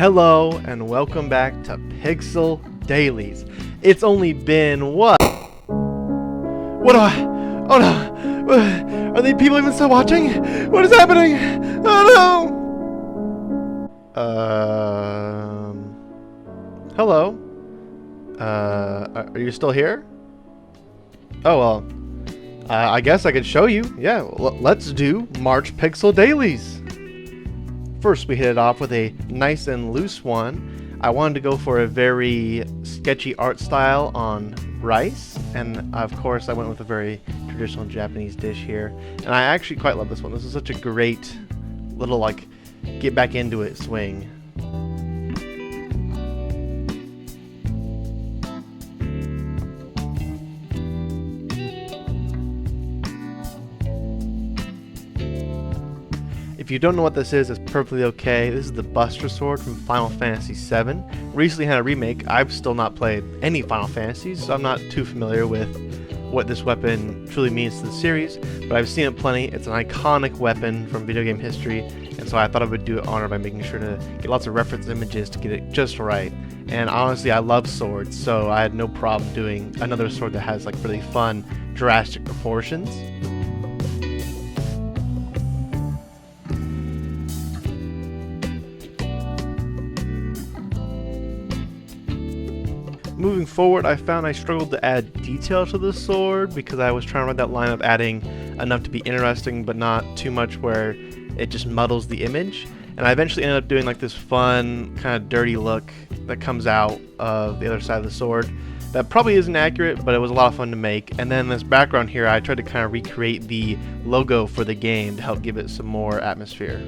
Hello and welcome back to Pixel Dailies. It's only been what? What do I? Oh no! Are the people even still watching? What is happening? Oh no! Hello? Are you still here? Oh well. I guess I could show you. Yeah, let's do March Pixel Dailies. First, we hit it off with a nice and loose one. I wanted to go for a very sketchy art style on rice, and of course I went with a very traditional Japanese dish here. And I actually quite love this one. This is such a great little, like, get back into it swing. If you don't know what this is, it's perfectly okay. This is the Buster Sword from Final Fantasy VII. Recently had a remake. I've still not played any Final Fantasies, so I'm not too familiar with what this weapon truly means to the series, but I've seen it plenty. It's an iconic weapon from video game history, and so I thought I would do it honor by making sure to get lots of reference images to get it just right. And honestly, I love swords, so I had no problem doing another sword that has like really fun, drastic proportions. Moving forward, I found I struggled to add detail to the sword because I was trying to ride that line of adding enough to be interesting but not too much where it just muddles the image. And I eventually ended up doing like this fun, kind of dirty look that comes out of the other side of the sword. That probably isn't accurate, but it was a lot of fun to make. And then this background here, I tried to kind of recreate the logo for the game to help give it some more atmosphere.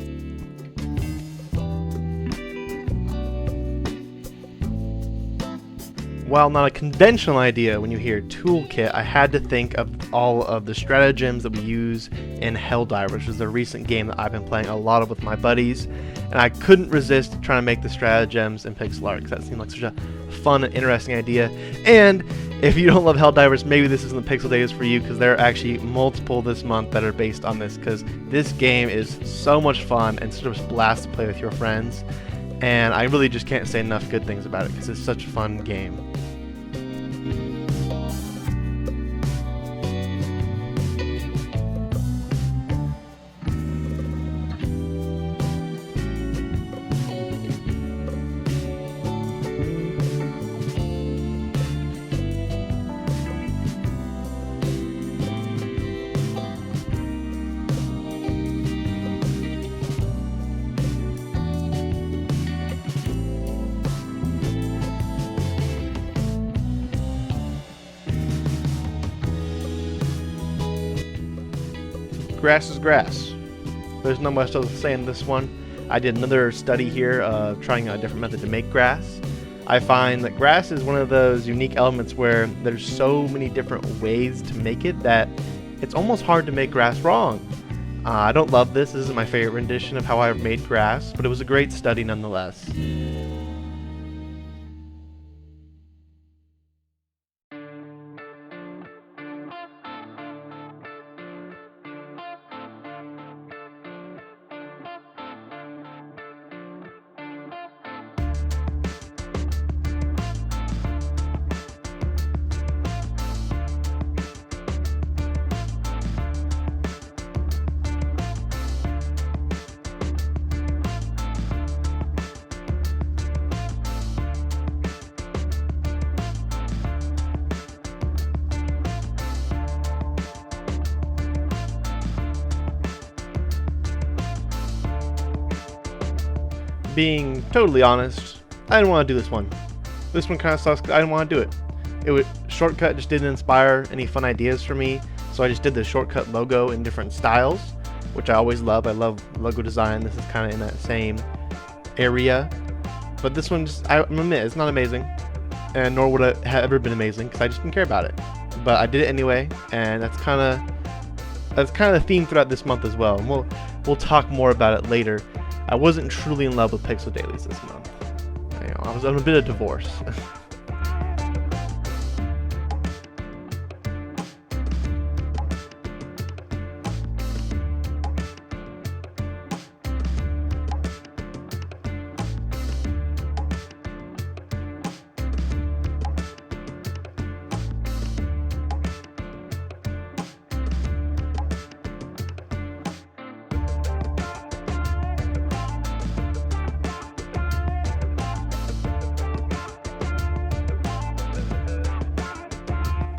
While not a conventional idea when you hear toolkit, I had to think of all of the stratagems that we use in Helldivers, which is a recent game that I've been playing a lot of with my buddies, and I couldn't resist trying to make the stratagems in pixel art because that seemed like such a fun and interesting idea. And if you don't love Helldivers, maybe this isn't the Pixel Days for you, because there are actually multiple this month that are based on this, because this game is so much fun and such a blast to play with your friends, and I really just can't say enough good things about it because it's such a fun game. Grass is grass. There's not much else to say in this one. I did another study here of trying a different method to make grass. I find that grass is one of those unique elements where there's so many different ways to make it that it's almost hard to make grass wrong. I don't love this. This isn't my favorite rendition of how I've made grass, but it was a great study nonetheless. Being totally honest, I didn't want to do this one. This one kind of sucks because I didn't want to do it. Shortcut just didn't inspire any fun ideas for me, so I just did the shortcut logo in different styles, which I always love. I love logo design. This is kind of in that same area. But this one, I admit, it's not amazing, and nor would it have ever been amazing because I just didn't care about it. But I did it anyway, and that's kind of the theme throughout this month as well. And we'll talk more about it later. I wasn't truly in love with Pixel Dailies this month. I was on a bit of divorce.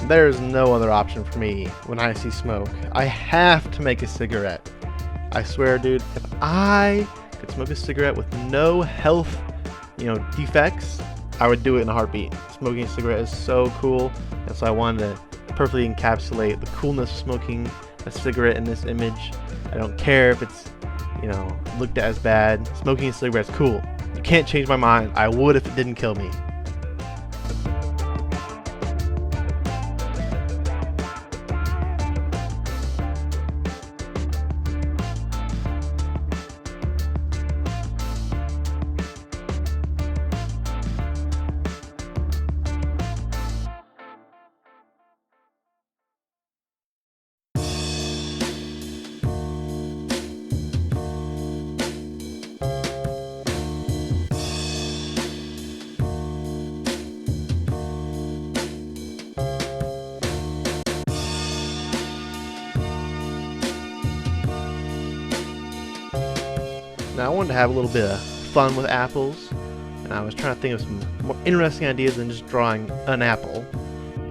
There's no other option for me when I see smoke. I have to make a cigarette. I swear, dude, if I could smoke a cigarette with no health, defects, I would do it in a heartbeat. Smoking a cigarette is so cool, and so I wanted to perfectly encapsulate the coolness of smoking a cigarette in this image. I don't care if it's, looked at as bad. Smoking a cigarette is cool. You can't change my mind. I would if it didn't kill me. Now I wanted to have a little bit of fun with apples, and I was trying to think of some more interesting ideas than just drawing an apple.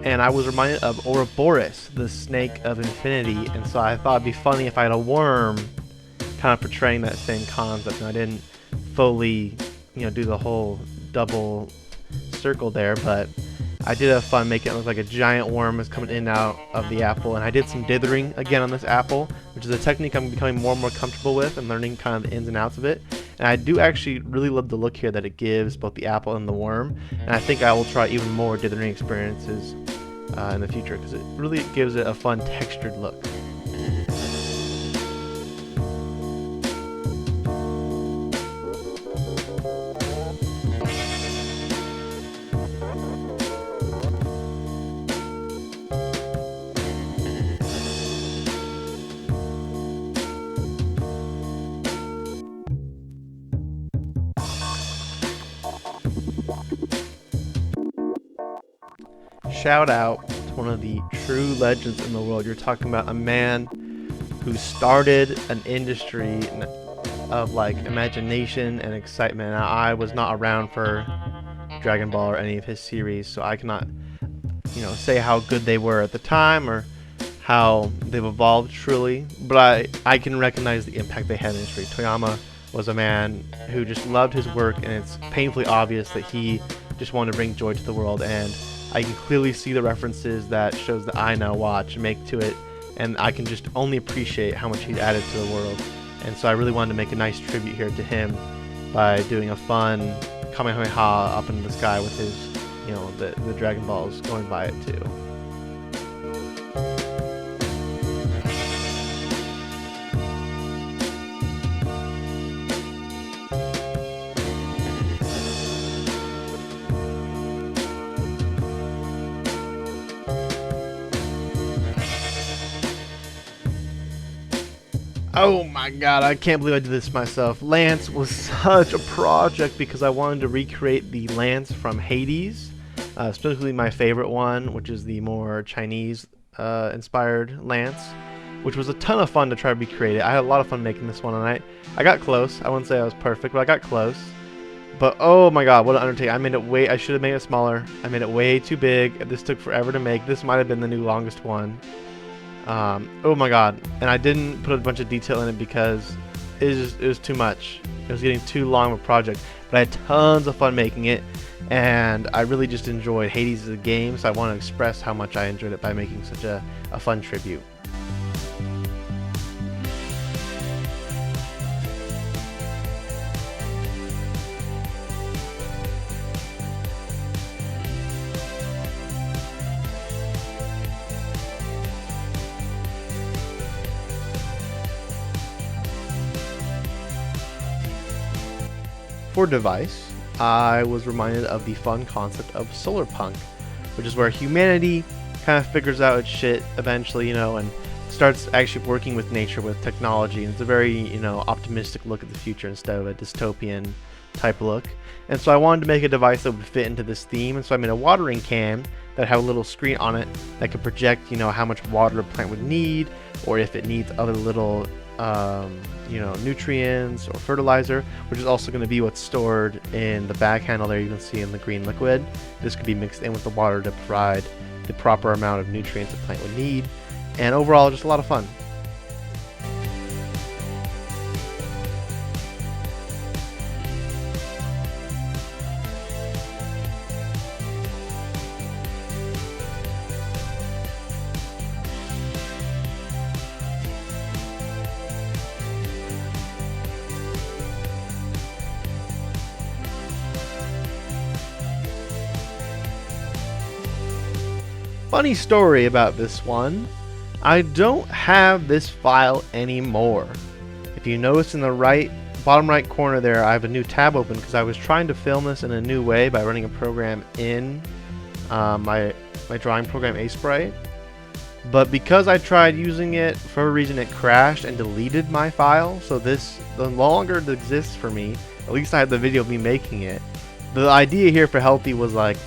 And I was reminded of Ouroboros, the snake of infinity, and so I thought it'd be funny if I had a worm kind of portraying that same concept. And I didn't fully, do the whole double circle there, but I did have fun making it look like a giant worm is coming in and out of the apple. And I did some dithering again on this apple, which is a technique I'm becoming more and more comfortable with and learning kind of the ins and outs of it. And I do actually really love the look here that it gives both the apple and the worm. And I think I will try even more dithering experiences in the future, because it really gives it a fun textured look. Shout out to one of the true legends in the world. You're talking about a man who started an industry of imagination and excitement. Now, I was not around for Dragon Ball or any of his series, so I cannot, say how good they were at the time or how they've evolved truly, but I can recognize the impact they had in history. Toyama was a man who just loved his work, and it's painfully obvious that he just wanted to bring joy to the world, and I can clearly see the references that shows that I now watch make to it, and I can just only appreciate how much he added to the world. And so I really wanted to make a nice tribute here to him by doing a fun Kamehameha up into the sky with his, the Dragon Balls going by it too. Oh my god, I can't believe I did this myself. Lance was such a project because I wanted to recreate the Lance from Hades, specifically my favorite one, which is the more Chinese inspired Lance, which was a ton of fun to try to recreate it. I had a lot of fun making this one, and I got close. I wouldn't say I was perfect, but I got close. But oh my god, what an undertaking. I should have made it smaller. I made it way too big. This took forever to make. This might have been the new longest one. Oh my god, and I didn't put a bunch of detail in it because it was too much. It was getting too long of a project, but I had tons of fun making it, and I really just enjoyed Hades as a game, so I want to express how much I enjoyed it by making such a fun tribute. For device, I was reminded of the fun concept of solar punk, which is where humanity kind of figures out its shit eventually, and starts actually working with nature, with technology, and it's a very, optimistic look at the future instead of a dystopian type look. And so I wanted to make a device that would fit into this theme, and so I made a watering can that had a little screen on it that could project, how much water a plant would need, or if it needs other little nutrients or fertilizer, which is also going to be what's stored in the bag handle there. You can see in the green liquid. This could be mixed in with the water to provide the proper amount of nutrients a plant would need, and overall just a lot of fun. Funny story about this one, I don't have this file anymore. If you notice in the bottom right corner there, I have a new tab open because I was trying to film this in a new way by running a program in my drawing program Aspray. But because I tried using it, for a reason it crashed and deleted my file, so this no longer exists for me. At least I have the video of me making it. The idea here for healthy was like,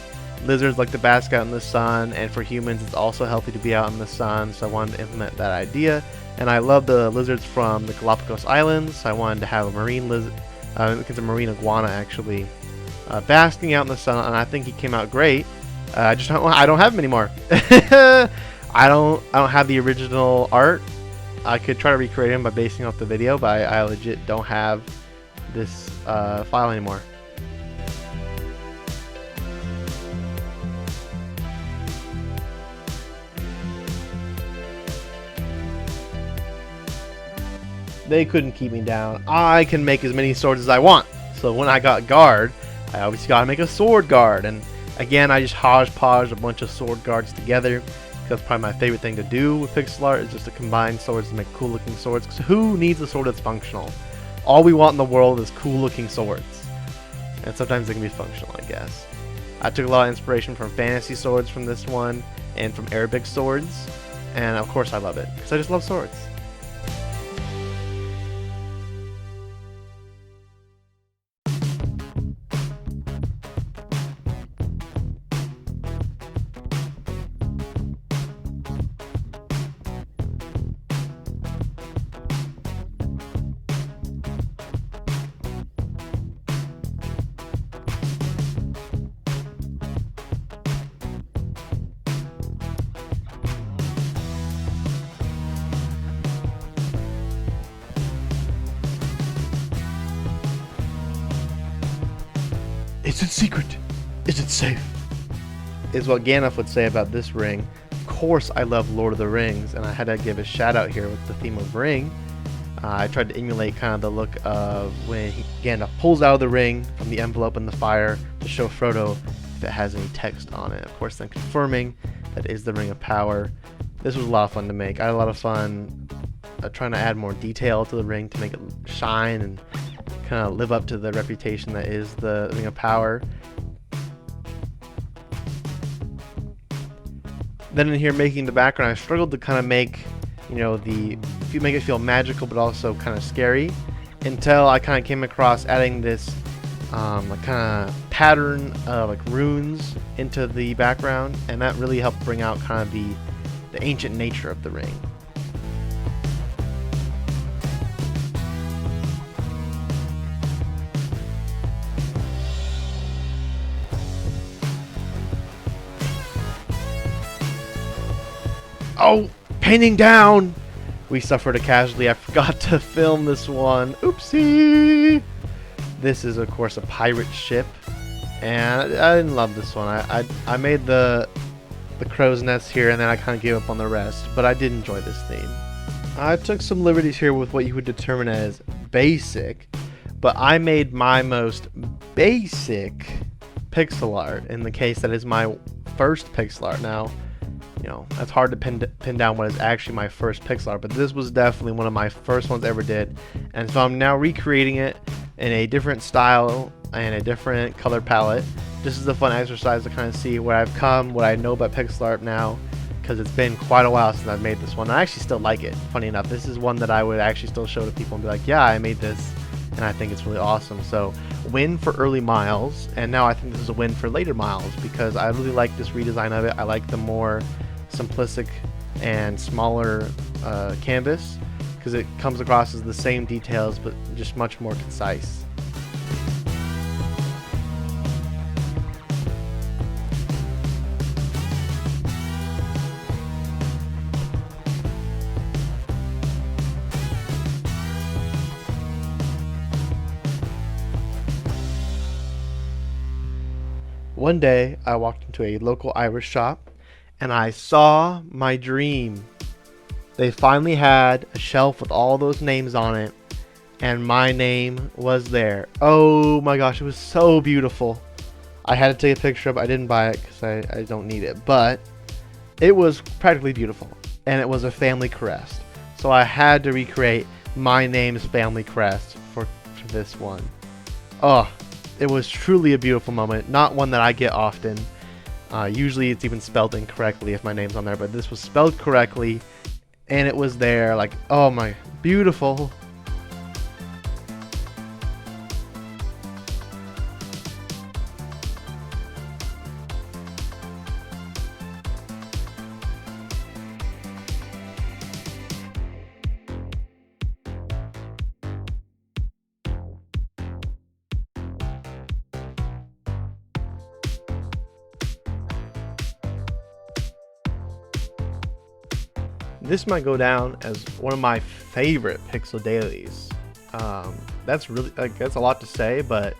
lizards like to bask out in the sun, and for humans it's also healthy to be out in the sun, so I wanted to implement that idea. And I love the lizards from the Galapagos Islands, so I wanted to have a marine lizard, it's a marine iguana actually, basking out in the sun, and I think he came out great. I don't have him anymore. I don't have the original art. I could try to recreate him by basing off the video, but I legit don't have this file anymore. They couldn't keep me down. I can make as many swords as I want. So when I got guard, I obviously got to make a sword guard. And again, I just hodgepodged a bunch of sword guards together, because probably my favorite thing to do with pixel art is just to combine swords to make cool looking swords. Because who needs a sword that's functional? All we want in the world is cool looking swords. And sometimes they can be functional, I guess. I took a lot of inspiration from fantasy swords from this one, and from Arabic swords. And of course I love it, because I just love swords. Is it secret? Is it safe? Is what Gandalf would say about this ring. Of course I love Lord of the Rings, and I had to give a shout out here with the theme of ring. I tried to emulate kind of the look of when Gandalf pulls out of the ring from the envelope in the fire to show Frodo if it has any text on it. Of course then confirming that it is the Ring of Power. This was a lot of fun to make. I had a lot of fun trying to add more detail to the ring to make it shine and kind of live up to the reputation that is the Ring of Power. Then in here making the background, I struggled to kind of make, make it feel magical but also kind of scary, until I kind of came across adding this like kind of pattern of like runes into the background, and that really helped bring out kind of the ancient nature of the ring. Oh, painting down! We suffered a casualty. I forgot to film this one. Oopsie! This is, of course, a pirate ship, and I didn't love this one. I made the crow's nest here, and then I kind of gave up on the rest, but I did enjoy this theme. I took some liberties here with what you would determine as basic, but I made my most basic pixel art. In the case, that is my first pixel art. Now, that's hard to pin down what is actually my first pixel art, but this was definitely one of my first ones I ever did, and so I'm now recreating it in a different style and a different color palette. This is a fun exercise to kind of see where I've come, what I know about pixel art now, because it's been quite a while since I've made this one. I actually still like it, funny enough. This is one that I would actually still show to people and be like, yeah, I made this, and I think it's really awesome. So, win for early miles, and now I think this is a win for later miles, because I really like this redesign of it. I like the more simplistic and smaller canvas, because it comes across as the same details but just much more concise. One day, I walked into a local Irish shop and I saw my dream. They finally had a shelf with all those names on it, and my name was there. Oh my gosh, it was so beautiful. I had to take a picture of it. I didn't buy it because I don't need it, but it was practically beautiful, and it was a family crest. So I had to recreate my name's family crest for this one. Oh, it was truly a beautiful moment, not one that I get often. Usually it's even spelled incorrectly if my name's on there, but this was spelled correctly, and it was there. Like, oh my, beautiful. This might go down as one of my favorite Pixel Dailies. That's really, that's a lot to say, but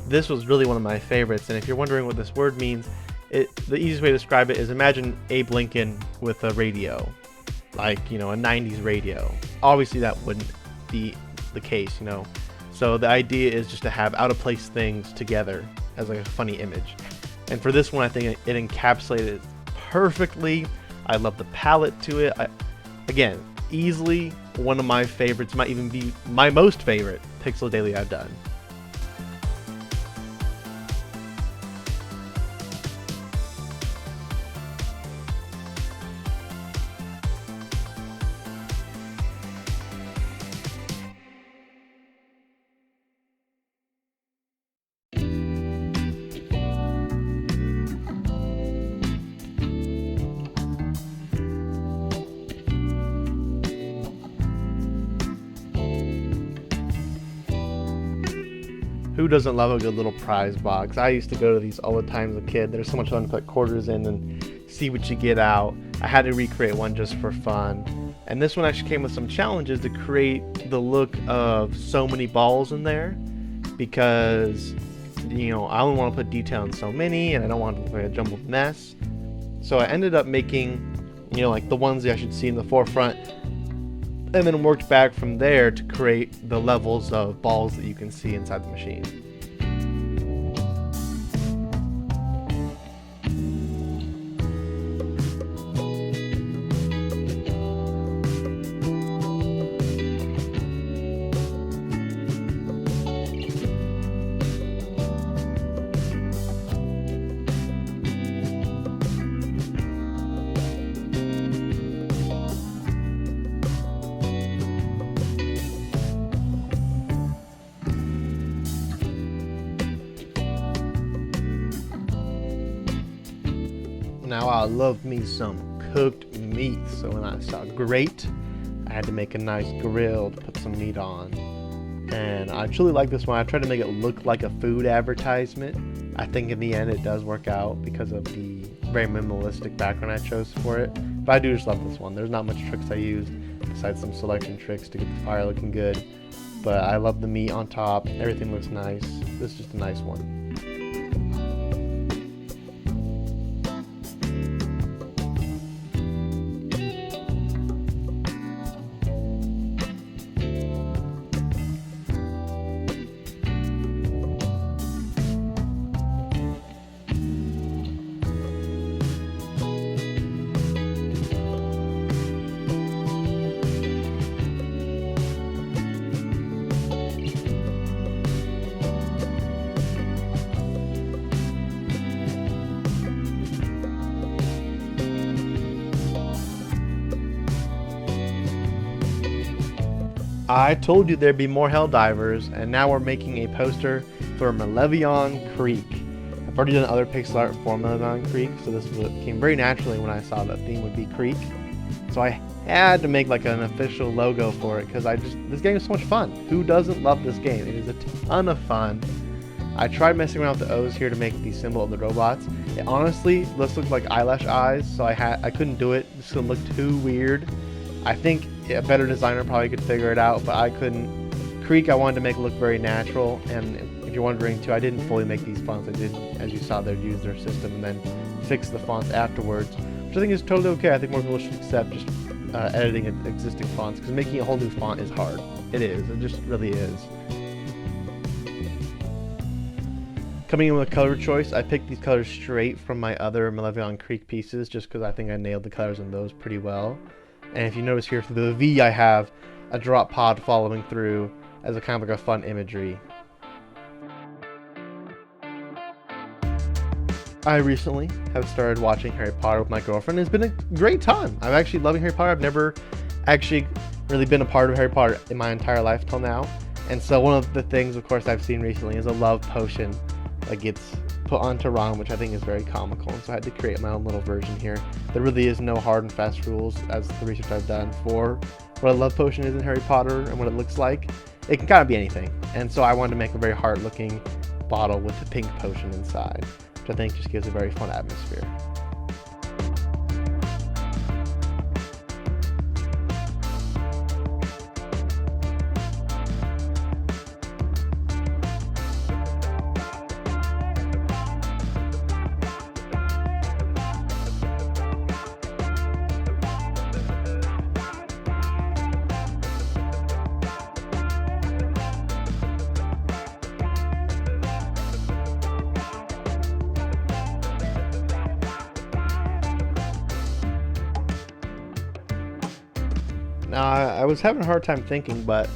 this was really one of my favorites. And if you're wondering what this word means, the easiest way to describe it is imagine Abe Lincoln with a radio, like, a 90s radio. Obviously that wouldn't be the case, So the idea is just to have out of place things together as like a funny image. And for this one, I think it encapsulated it perfectly. I love the palette to it. Again, easily one of my favorites. Might even be my most favorite Pixel Daily I've done. Who doesn't love a good little prize box? I used to go to these all the time as a kid. There's so much fun to put quarters in and see what you get out. I had to recreate one just for fun. And this one actually came with some challenges to create the look of so many balls in there, because I only want to put detail in so many and I don't want to look like a jumbled mess. So I ended up making, like the ones that I should see in the forefront, and then worked back from there to create the levels of balls that you can see inside the machine. Now I love me some cooked meat, so when I saw grate, I had to make a nice grill to put some meat on. And I truly like this one. I tried to make it look like a food advertisement. I think in the end it does work out because of the very minimalistic background I chose for it. But I do just love this one. There's not much tricks I used besides some selection tricks to get the fire looking good. But I love the meat on top. Everything looks nice. This is just a nice one. I told you there'd be more Helldivers, and now we're making a poster for Malevion Creek. I've already done other pixel art for Malevion Creek, so this came very naturally when I saw that theme would be Creek. So I had to make like an official logo for it because this game is so much fun. Who doesn't love this game? It is a ton of fun. I tried messing around with the O's here to make the symbol of the robots. It honestly, this looks like eyelash eyes, so I couldn't do it. It's gonna look too weird. I think a better designer probably could figure it out, but I couldn't. Creek, I wanted to make it look very natural, and if you're wondering too, I didn't fully make these fonts. I did, as you saw, they'd use their system and then fix the fonts afterwards, which I think is totally okay. I think more people should accept just editing existing fonts, because making a whole new font is hard. It is. It just really is. Coming in with a color choice, I picked these colors straight from my other Malevelon Creek pieces just because I think I nailed the colors in those pretty well. And if you notice here for the V, I have a drop pod following through as a kind of like a fun imagery. I recently have started watching Harry Potter with my girlfriend. It's been a great time. I'm actually loving Harry Potter. I've never actually really been a part of Harry Potter in my entire life till now. And so one of the things, of course, I've seen recently is a love potion that gets put onto Ron, which I think is very comical. And so I had to create my own little version here. There really is no hard and fast rules, as the research I've done, for what a love potion is in Harry Potter and what it looks like. It can kind of be anything. And so I wanted to make a very heart-looking bottle with a pink potion inside, which I think just gives a very fun atmosphere. Now, I was having a hard time thinking, but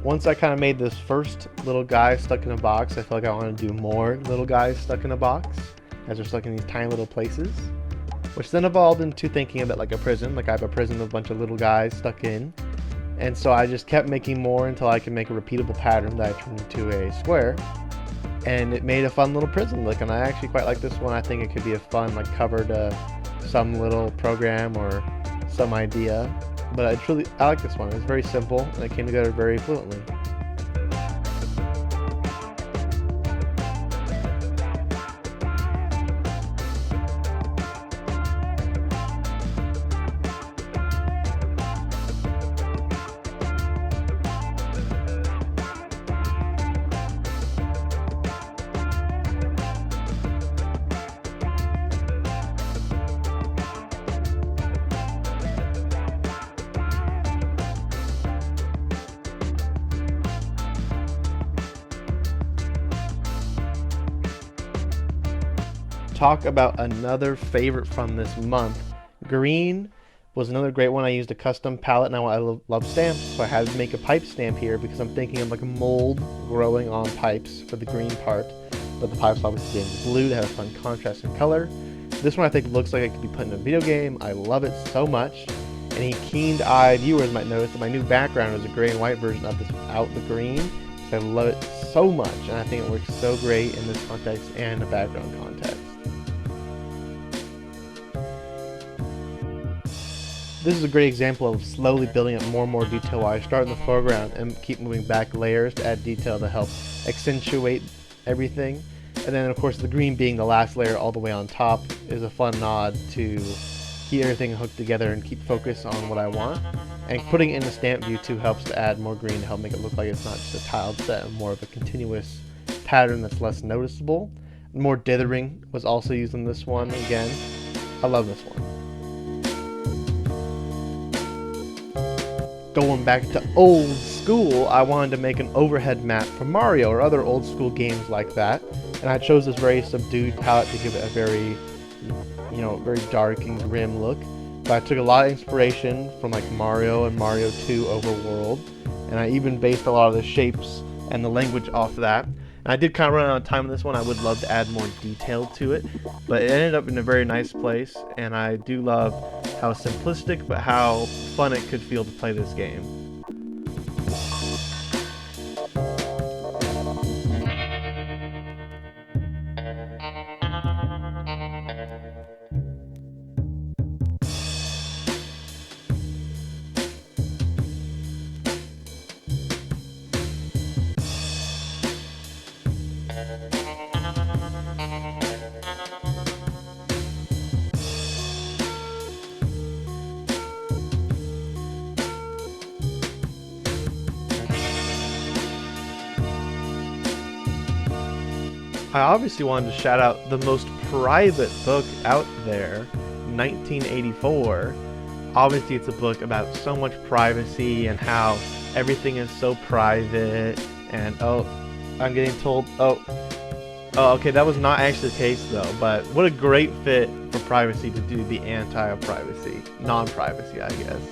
once I kind of made this first little guy stuck in a box, I feel like I want to do more little guys stuck in a box, as they're stuck in these tiny little places, which then evolved into thinking of it like a prison. Like I have a prison with a bunch of little guys stuck in, and so I just kept making more until I could make a repeatable pattern that I turned into a square, and it made a fun little prison look, and I actually quite like this one. I think it could be a fun like cover to some little program or some idea. But I like this one. It was very simple and it came together very fluently. Talk about another favorite from this month. Green was another great one. I used a custom palette, and I love stamps, so I had to make a pipe stamp here because I'm thinking of like a mold growing on pipes for the green part, but the pipes obviously being blue to have a fun contrast in color. This one I think looks like it could be put in a video game. I love it so much. Any keen-eyed viewers might notice that my new background is a gray and white version of this without the green. So I love it so much, and I think it works so great in this context and the background context. This is a great example of slowly building up more and more detail while I start in the foreground and keep moving back layers to add detail to help accentuate everything. And then of course the green being the last layer all the way on top is a fun nod to keep everything hooked together and keep focus on what I want. And putting it in the stamp view too helps to add more green to help make it look like it's not just a tiled set, more of a continuous pattern that's less noticeable. More dithering was also used in this one again. I love this one. Going back to old school, I wanted to make an overhead map for Mario or other old school games like that, and I chose this very subdued palette to give it a very, very dark and grim look. But I took a lot of inspiration from like Mario and Mario 2 Overworld, and I even based a lot of the shapes and the language off of that. And I did kind of run out of time on this one. I would love to add more detail to it, but it ended up in a very nice place, and I do love how simplistic but how fun it could feel to play this game. I obviously wanted to shout out the most private book out there, 1984. Obviously, it's a book about so much privacy and how everything is so private. And oh, I'm getting told, okay, that was not actually the case though. But what a great fit for privacy to do the anti-privacy, non-privacy, I guess.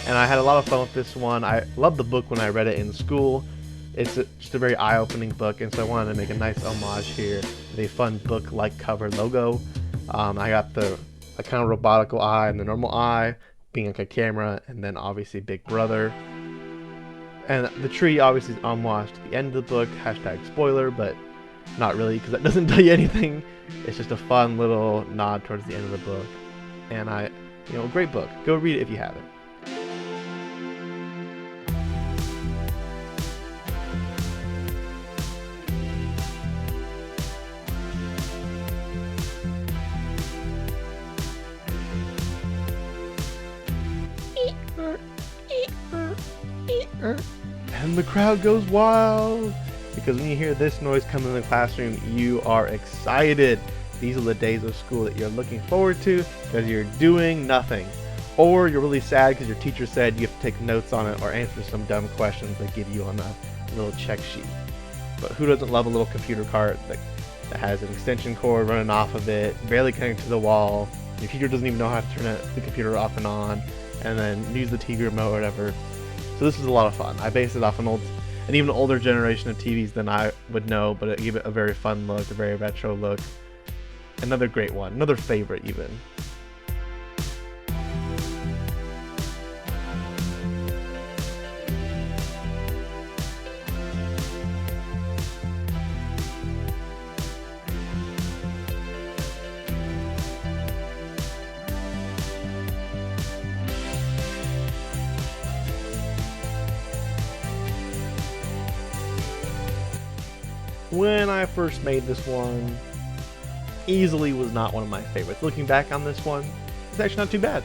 And I had a lot of fun with this one. I loved the book when I read it in school. It's just a very eye-opening book, and so I wanted to make a nice homage here with a fun book-like cover logo. I got the kind of robotical eye and the normal eye being like a camera, and then obviously Big Brother. And the tree obviously is homage to the end of the book, hashtag spoiler, but not really because that doesn't tell you anything. It's just a fun little nod towards the end of the book. And great book. Go read it if you haven't. And the crowd goes wild because when you hear this noise come in the classroom, you are excited. These are the days of school that you're looking forward to because you're doing nothing, or you're really sad because your teacher said you have to take notes on it or answer some dumb questions they give you on a little check sheet. But who doesn't love a little computer cart that has an extension cord running off of it, barely connected to the wall? Your teacher doesn't even know how to turn the computer off and on, and then use the TV remote or whatever. So this was a lot of fun. I based it off an even older generation of TVs than I would know, but it gave it a very fun look, a very retro look. Another great one, another favorite even. When I first made this one, easily was not one of my favorites. Looking back on this one, it's actually not too bad.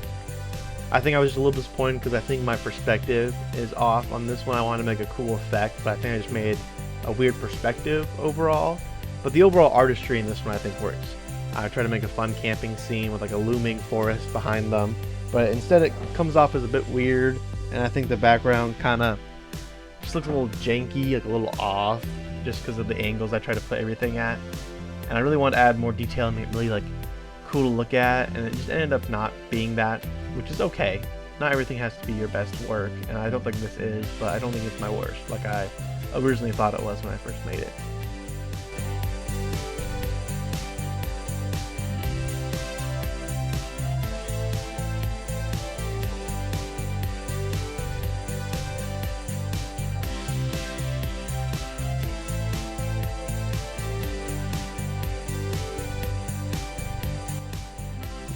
I think I was just a little disappointed because I think my perspective is off on this one. I wanted to make a cool effect, but I think I just made a weird perspective overall. But the overall artistry in this one I think works. I tried to make a fun camping scene with like a looming forest behind them, but instead it comes off as a bit weird, and I think the background kind of just looks a little janky, like a little off, just because of the angles I try to put everything at. And I really want to add more detail and make it really like cool to look at, and it just ended up not being that, which is okay. Not everything has to be your best work, and I don't think this is, but I don't think it's my worst like I originally thought it was when I first made it.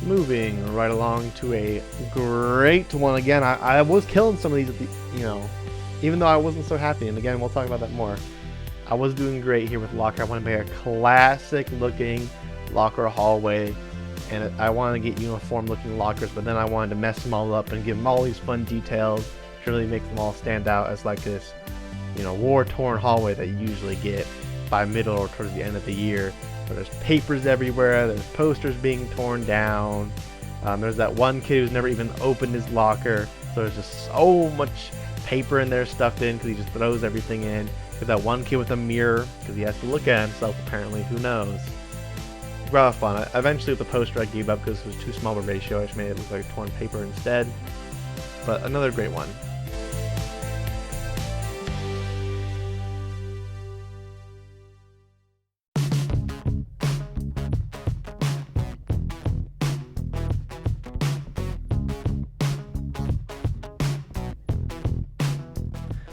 Moving right along to a great one again. I was killing some of these at the, even though I wasn't so happy, and again we'll talk about that more. I was doing great here with Locker. I want to make a classic looking locker hallway, and I wanted to get uniform looking lockers, but then I wanted to mess them all up and give them all these fun details to really make them all stand out as like this war torn hallway that you usually get by middle or towards the end of the year. There's papers everywhere, there's posters being torn down, there's that one kid who's never even opened his locker, so there's just so much paper in there stuffed in because he just throws everything in. There's that one kid with a mirror because he has to look at himself apparently, who knows. A lot of fun. Eventually with the poster I gave up because it was too small of a ratio. I just made it look like torn paper instead, but another great one.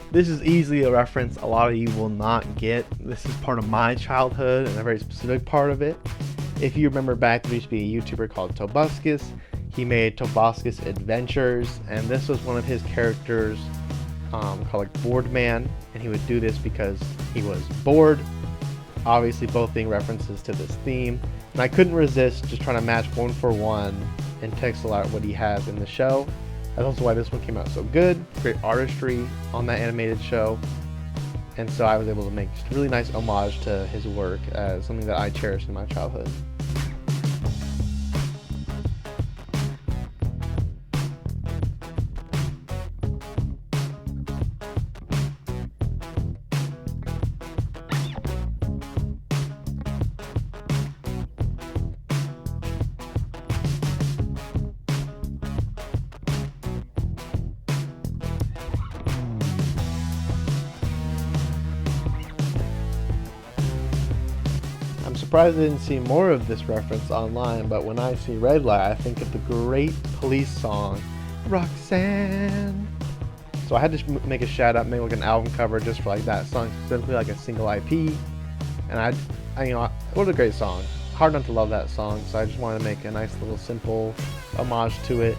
This is easily a reference a lot of you will not get. This is part of my childhood and a very specific part of it. If you remember back, there used to be a YouTuber called Tobuscus. He made Tobuscus Adventures, and this was one of his characters called like Bored Man, and he would do this because he was bored. Obviously both being references to this theme, and I couldn't resist just trying to match one for one and pixel art what he has in the show. That's also why this one came out so good. Great artistry on that animated show. And so I was able to make just a really nice homage to his work as something that I cherished in my childhood. I'm surprised I didn't see more of this reference online, but when I see Red Light, I think of the great Police song, Roxanne. So I had to make a shout out, make like an album cover just for like that song, specifically like a single IP. And what a great song. Hard not to love that song, so I just wanted to make a nice little simple homage to it,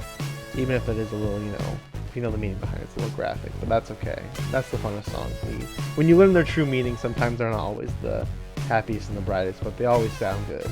even if it is a little, if you know the meaning behind it, it's a little graphic, but that's okay. That's the fun of songs. When you learn their true meaning, sometimes they're not always the happiest and the brightest, but they always sound good.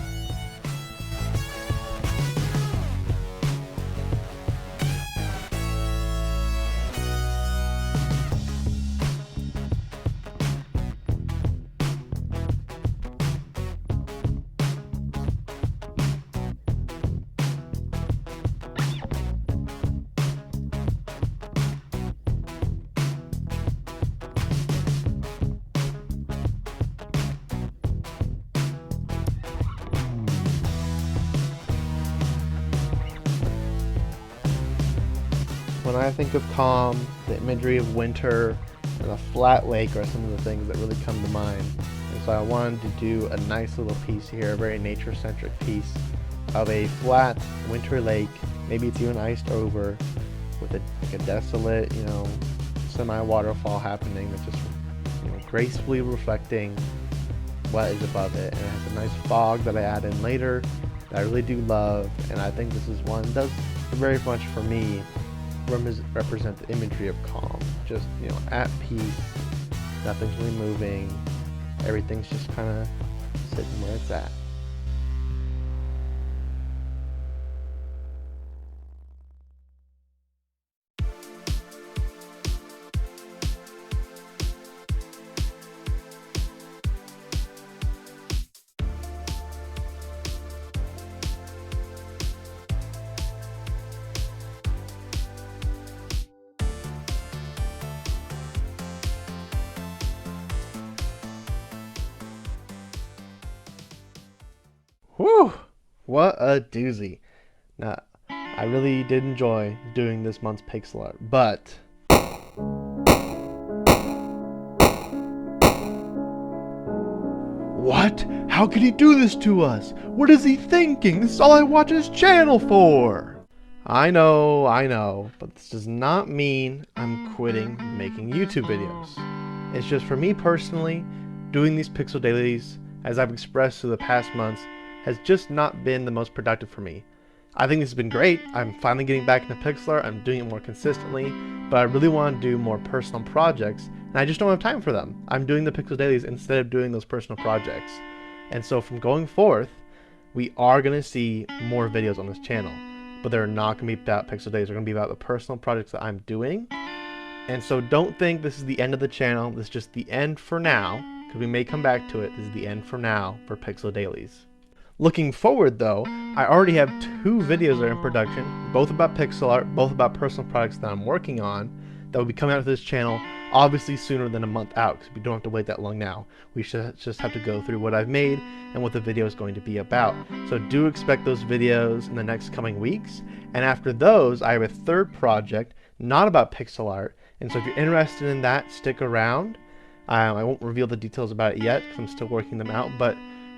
When I think of calm, the imagery of winter and a flat lake are some of the things that really come to mind. And so I wanted to do a nice little piece here, a very nature-centric piece of a flat winter lake. Maybe it's even iced over with a desolate, semi-waterfall happening that's just, gracefully reflecting what is above it. And it has a nice fog that I add in later that I really do love. And I think this is one that does very much for me represent the imagery of calm. Just, at peace, nothing's really moving, everything's just kind of sitting where it's at. Whew! What a doozy. Now, I really did enjoy doing this month's pixel art, but what? How could he do this to us? What is he thinking? This is all I watch his channel for! I know, but this does not mean I'm quitting making YouTube videos. It's just for me personally, doing these pixel dailies, as I've expressed through the past months, has just not been the most productive for me. I think this has been great. I'm finally getting back into pixel art. I'm doing it more consistently, but I really want to do more personal projects, and I just don't have time for them. I'm doing the pixel dailies instead of doing those personal projects. And so from going forth, we are going to see more videos on this channel, but they're not going to be about pixel dailies. They're going to be about the personal projects that I'm doing. And so don't think this is the end of the channel. This is just the end for now, because we may come back to it. This is the end for now for pixel dailies. Looking forward though, I already have 2 videos that are in production, both about pixel art, both about personal projects that I'm working on, that will be coming out to this channel obviously sooner than a month out, because we don't have to wait that long now. We should just have to go through what I've made and what the video is going to be about. So do expect those videos in the next coming weeks. And after those, I have a 3rd project, not about pixel art. And so if you're interested in that, stick around. I won't reveal the details about it yet, because I'm still working them out, but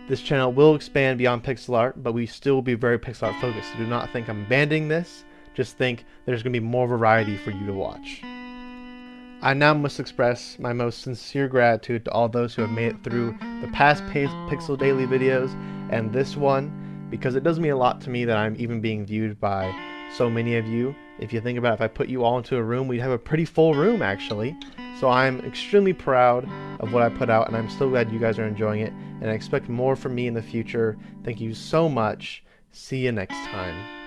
this channel will expand beyond pixel art, but we still will be very pixel art focused. So do not think I'm abandoning this. Just think there's going to be more variety for you to watch. I now must express my most sincere gratitude to all those who have made it through the past Pixel Daily videos and this one, because it does mean a lot to me that I'm even being viewed by so many of you. If you think about it, if I put you all into a room, we'd have a pretty full room actually. So I'm extremely proud of what I put out, and I'm so glad you guys are enjoying it, and I expect more from me in the future. Thank you so much. See you next time.